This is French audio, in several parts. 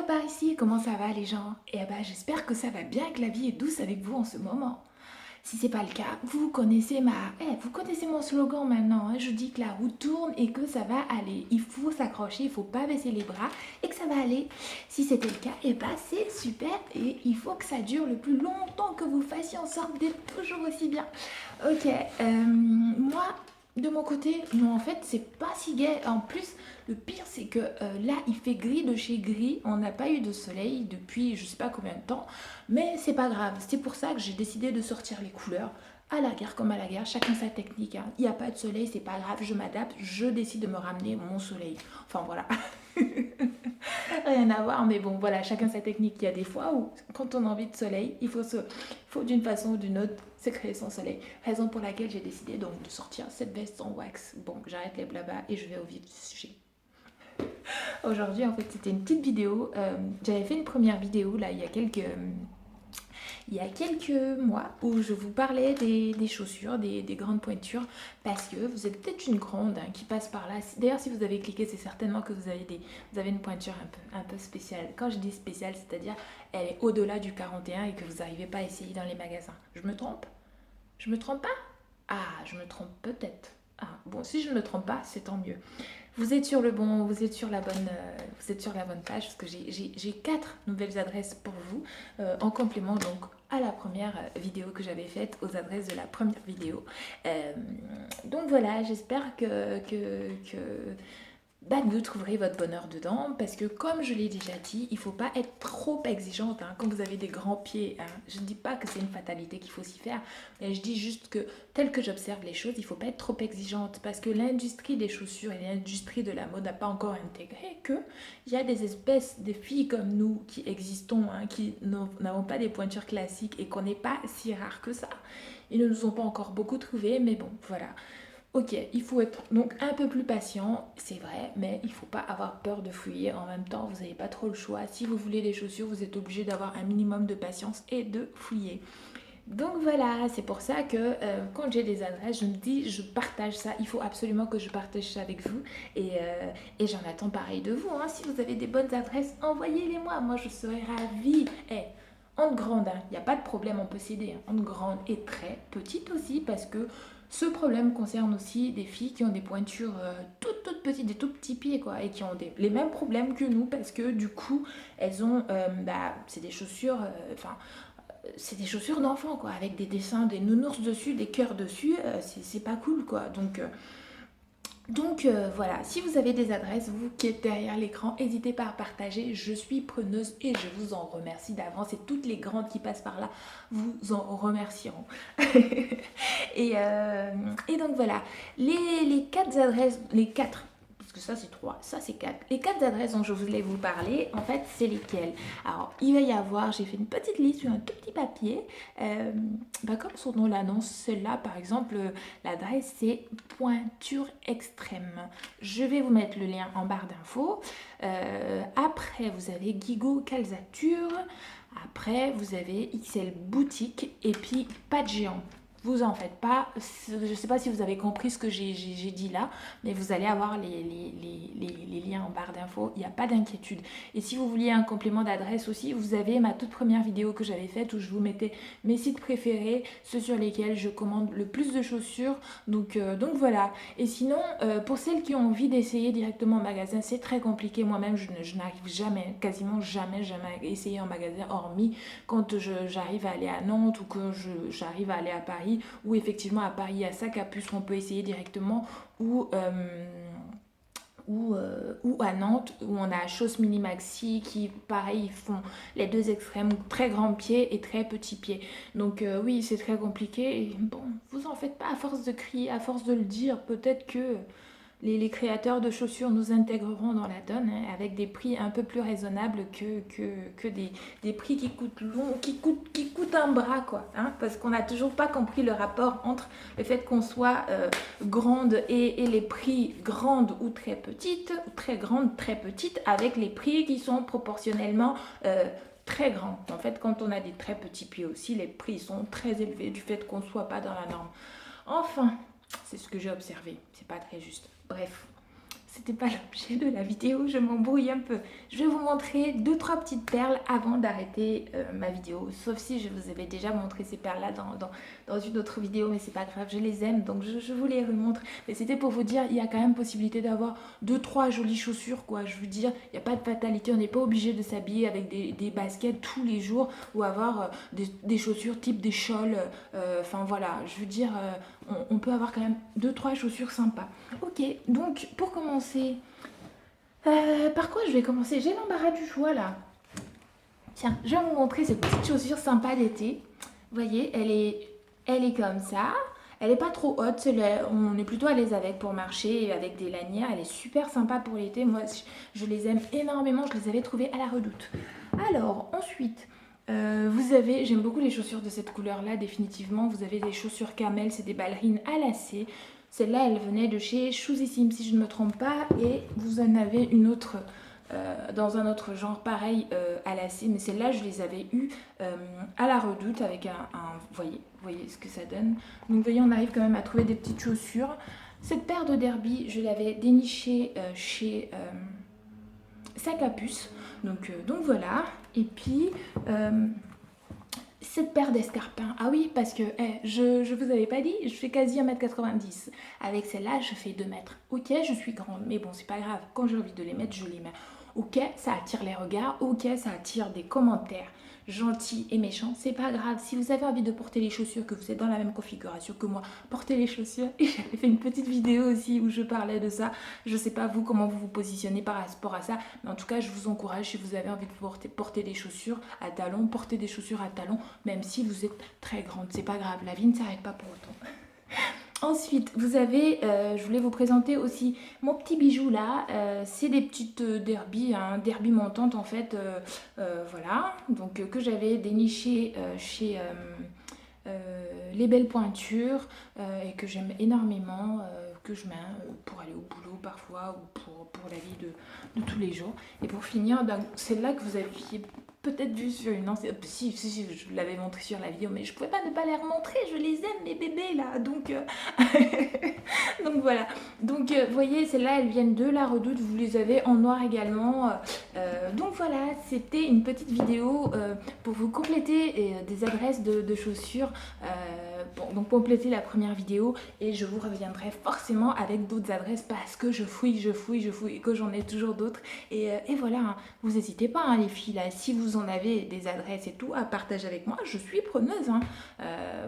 par ici, comment ça va les gens? Eh ben j'espère que ça va bien, que la vie est douce avec vous en ce moment. Si c'est pas le cas, vous connaissez mon slogan maintenant, hein. Je dis que la roue tourne et que ça va aller. Il faut s'accrocher, il faut pas baisser les bras et que ça va aller. Si c'était le cas, eh ben c'est super et il faut que ça dure le plus longtemps que vous fassiez en sorte d'être toujours aussi bien. Ok, moi de mon côté, non en fait c'est pas si gai. En plus, le pire c'est que là il fait gris de chez gris. On n'a pas eu de soleil depuis je sais pas combien de temps. Mais c'est pas grave, c'est pour ça que j'ai décidé de sortir les couleurs. À la guerre comme à la guerre, chacun sa technique, hein. Il n'y a pas de soleil, c'est pas grave, je m'adapte, je décide de me ramener mon soleil. Enfin voilà, rien à voir, mais bon voilà, chacun sa technique. Il y a des fois où quand on a envie de soleil, il faut d'une façon ou d'une autre se créer son soleil. Raison pour laquelle j'ai décidé donc de sortir cette veste en wax. Bon, j'arrête les blablas et je vais au vif du sujet. Aujourd'hui, en fait, c'était une petite vidéo. J'avais fait une première vidéo là il y a quelques mois où je vous parlais des chaussures, des grandes pointures, parce que vous êtes peut-être une grande hein, qui passe par là. D'ailleurs, si vous avez cliqué, c'est certainement que vous avez une pointure un peu spéciale. Quand je dis spéciale, c'est-à-dire elle est au-delà du 41 et que vous n'arrivez pas à essayer dans les magasins. Je me trompe? Je me trompe pas? Ah, je me trompe peut-être. Ah, bon, si je ne me trompe pas, c'est tant mieux. Vous êtes sur vous êtes sur la bonne page parce que j'ai quatre nouvelles adresses pour vous en complément donc à la première vidéo que j'avais faite, aux adresses de la première vidéo. Euh, donc voilà, j'espère que bah, vous trouverez votre bonheur dedans parce que comme je l'ai déjà dit, il ne faut pas être trop exigeante hein, quand vous avez des grands pieds, hein. Je ne dis pas que c'est une fatalité qu'il faut s'y faire, mais je dis juste que tel que j'observe les choses, il ne faut pas être trop exigeante parce que l'industrie des chaussures et l'industrie de la mode n'a pas encore intégré que il y a des espèces de filles comme nous qui existons, hein, qui n'avons pas des pointures classiques et qu'on n'est pas si rare que ça. Ils ne nous ont pas encore beaucoup trouvés, mais bon, voilà. Ok, il faut être donc un peu plus patient, c'est vrai, mais il ne faut pas avoir peur de fouiller. En même temps, vous n'avez pas trop le choix. Si vous voulez des chaussures, vous êtes obligé d'avoir un minimum de patience et de fouiller. Donc voilà, c'est pour ça que quand j'ai des adresses, je me dis, je partage ça. Il faut absolument que je partage ça avec vous. Et j'en attends pareil de vous, hein. Si vous avez des bonnes adresses, envoyez-les-moi. Moi, je serai ravie. En grande, il n'y a pas de problème, on peut s'aider, hein. En grande et très petite aussi, parce que ce problème concerne aussi des filles qui ont des pointures toutes petites, des tout petits pieds, quoi, et qui ont les mêmes problèmes que nous, parce que du coup, elles ont, c'est des chaussures, c'est des chaussures d'enfant, quoi, avec des dessins, des nounours dessus, des cœurs dessus, c'est pas cool, quoi. Donc voilà, si vous avez des adresses, vous qui êtes derrière l'écran, n'hésitez pas à partager, je suis preneuse et je vous en remercie d'avance et toutes les grandes qui passent par là vous en remercieront. Et donc voilà, les quatre adresses, les quatre, parce que ça c'est trois, ça c'est quatre. Les quatre adresses dont je voulais vous parler, en fait, c'est lesquelles? Alors, il va y avoir, j'ai fait une petite liste sur un tout petit papier. Euh, Comme son nom l'annonce, celle-là, par exemple, l'adresse c'est Pointure Extrême. Je vais vous mettre le lien en barre d'infos. Après, vous avez Guigo Calzature. Après, vous avez XL Boutique et puis pas de géant. Vous en faites pas. Je ne sais pas si vous avez compris ce que j'ai dit là, mais vous allez avoir les liens en barre d'infos. Il n'y a pas d'inquiétude. Et si vous vouliez un complément d'adresse aussi, vous avez ma toute première vidéo que j'avais faite où je vous mettais mes sites préférés, ceux sur lesquels je commande le plus de chaussures. Donc voilà. Et sinon, pour celles qui ont envie d'essayer directement en magasin, c'est très compliqué. Moi-même, je n'arrive jamais, quasiment jamais, jamais à essayer en magasin, hormis quand j'arrive à aller à Nantes ou que j'arrive à aller à Paris, ou effectivement à Paris, à Sac-à-Puce, qu'on peut essayer directement, ou, ou à Nantes, où on a Chausse Mini Maxi, qui pareil, ils font les deux extrêmes, très grands pieds et très petits pieds. Donc oui, c'est très compliqué. Et bon, vous en faites pas à force de crier, à force de le dire, peut-être que les créateurs de chaussures nous intégreront dans la donne hein, avec des prix un peu plus raisonnables que des prix qui coûtent un bras, quoi. Hein, parce qu'on n'a toujours pas compris le rapport entre le fait qu'on soit grande et les prix grandes ou très petites, ou très grandes, très petites, avec les prix qui sont proportionnellement très grands. En fait, quand on a des très petits pieds aussi, les prix sont très élevés du fait qu'on ne soit pas dans la norme. Enfin, c'est ce que j'ai observé. C'est pas très juste. Bref, c'était pas l'objet de la vidéo, je m'embrouille un peu. Je vais vous montrer 2-3 petites perles avant d'arrêter ma vidéo. Sauf si je vous avais déjà montré ces perles-là dans une autre vidéo, mais c'est pas grave, je les aime, donc je vous les remontre. Mais c'était pour vous dire, il y a quand même possibilité d'avoir 2-3 jolies chaussures, quoi. Je veux dire, il n'y a pas de fatalité, on n'est pas obligé de s'habiller avec des baskets tous les jours ou avoir des chaussures type des choles. Enfin voilà, je veux dire, on peut avoir quand même 2-3 chaussures sympas. Ok, donc pour commencer, par quoi je vais commencer? J'ai l'embarras du choix là. Tiens, je vais vous montrer cette petite chaussure sympa d'été. Vous voyez, elle est comme ça. Elle n'est pas trop haute, on est plutôt à l'aise avec pour marcher avec des lanières. Elle est super sympa pour l'été. Moi, je les aime énormément. Je les avais trouvées à la Redoute. Alors, ensuite, j'aime beaucoup les chaussures de cette couleur-là, définitivement. Vous avez des chaussures camel, c'est des ballerines à lacets. Celle-là, elle venait de chez Shoesissime, si je ne me trompe pas. Et vous en avez une autre dans un autre genre, pareil, à lacets. Mais celle-là, je les avais eues à la Redoute avec vous voyez ce que ça donne. Donc, vous voyez, on arrive quand même à trouver des petites chaussures. Cette paire de derby, je l'avais dénichée chez Sac à Puce. Donc voilà. Et puis, cette paire d'escarpins. Ah oui, parce que je vous avais pas dit, je fais quasi 1m90. Avec celle-là, je fais 2 mètres. Ok, je suis grande, mais bon, c'est pas grave. Quand j'ai envie de les mettre, je les mets. Ok, ça attire les regards. Ok, ça attire des commentaires gentils et méchants. C'est pas grave. Si vous avez envie de porter les chaussures, que vous êtes dans la même configuration que moi, portez les chaussures. Et j'avais fait une petite vidéo aussi où je parlais de ça. Je sais pas vous comment vous vous positionnez par rapport à ça, mais en tout cas, je vous encourage, si vous avez envie de porter des chaussures à talons, portez des chaussures à talons, même si vous êtes très grande. C'est pas grave, la vie ne s'arrête pas pour autant. Ensuite, vous avez, je voulais vous présenter aussi mon petit bijou là, c'est des petites derby, derby montantes en fait, voilà, donc que j'avais déniché chez Les Belles Pointures et que j'aime énormément, que je mets pour aller au boulot parfois ou pour la vie de tous les jours. Et pour finir, celle-là que vous aviez peut-être vu sur une ancienne... Si, je l'avais montré sur la vidéo, mais je pouvais pas ne pas les remontrer, je les aime, mes bébés, là, donc... donc voilà. Donc, vous voyez, celles-là, elles viennent de la Redoute, vous les avez en noir également. Donc voilà, c'était une petite vidéo pour vous compléter des adresses de chaussures, donc compléter la première vidéo, et je vous reviendrai forcément avec d'autres adresses parce que je fouille, et que j'en ai toujours d'autres. Et voilà, hein, vous n'hésitez pas, hein, les filles, là, si vous en avez des adresses et tout à partager avec moi, je suis preneuse. Hein.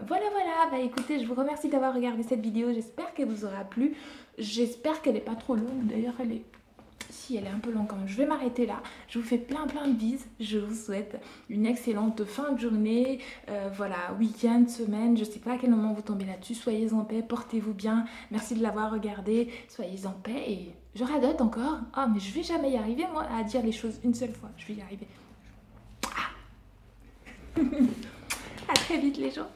Voilà, bah écoutez, je vous remercie d'avoir regardé cette vidéo, j'espère qu'elle vous aura plu, j'espère qu'elle n'est pas trop longue, d'ailleurs elle est... Si, elle est un peu longue quand même. Je vais m'arrêter là. Je vous fais plein de bises. Je vous souhaite une excellente fin de journée. Voilà, week-end, semaine. Je ne sais pas à quel moment vous tombez là-dessus. Soyez en paix, portez-vous bien. Merci de l'avoir regardé. Soyez en paix et je radote encore. Oh, mais je vais jamais y arriver, moi, à dire les choses une seule fois. Je vais y arriver. Ah. À très vite, les gens.